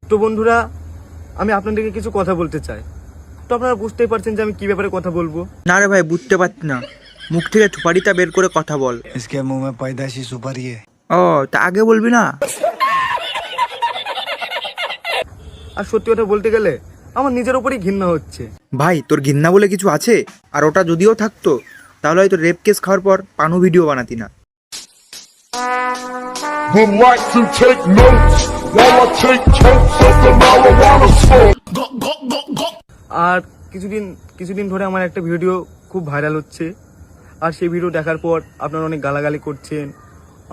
তো বন্ধুরা, আমি আপনাদেরকে কিছু কথা বলতে চাই। তো আপনারা বুঝতেই পারছেন যে আমি কি ব্যাপারে কথা বলবো। না রে ভাই, বুঝতে পারছি না। মুখ থেকে সুপারিটা বের করে কথা বল। इसके मुंह में पैदाइशी सुपारी है। ও, তা আগে বলবি না? আর সত্যি কথা বলতে গেলে আমার নিজের উপরই ঘৃণা হচ্ছে। ভাই, তোর ঘৃণা বলে কিছু আছে? আর ওটা যদিও থাকতো তাহলে হয়তো রেপ কেস খাওয়ার পর পানু ভিডিও বানাতি না। Would like to take notes while I take totes of the marijuana smoke. আর কিছুদিন ধরে আমার একটা ভিডিও খুব ভাইরাল হচ্ছে। আর সেই ভিডিও দেখার পর আপনারা অনেক গালাগালি করছেন,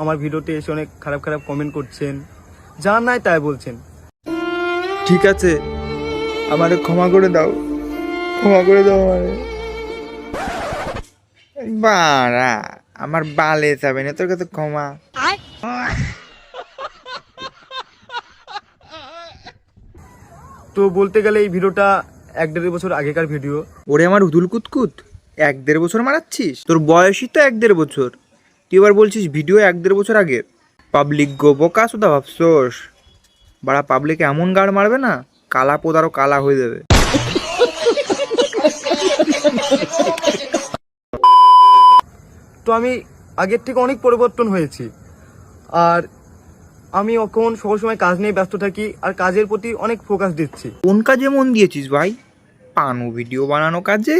আমার ভিডিওতে এসে অনেক খারাপ খারাপ কমেন্ট করছেন, যা নাই তাই বলছেন। ঠিক আছে, আমারে ক্ষমা করে দাও, ক্ষমা করে দাও আমারে। বাড়া, আমার বালে যাবে না তোর কাছে ক্ষমা। তো বলতে গেলে এই ভিডিওটা 1-1.5 বছর আগেকার ভিডিও। ওরে আমার হুদুল কুতকুত, 1-1.5 বছর মারাচ্ছিস? তোর বয়সই তো 1-1.5 বছর, তুই এবার বলছিস ভিডিও 1-1.5 বছর আগে। পাবলিক গো বোকা শুধু ভাবছোস? বাড়া, পাবলিকে এমন গাড় মারবে না, কালা পোদ আরো কালা হয়ে যাবে। তো আমি আগের থেকে অনেক পরিবর্তন হয়েছি। আর আমি এখন সবসময় কাজ নিয়ে ব্যস্ত থাকি আর কাজের প্রতি অনেক ফোকাস দিচ্ছি। কোন কাজে মন দিয়েছিস ভাই? পানু ভিডিও বানানো কাজে?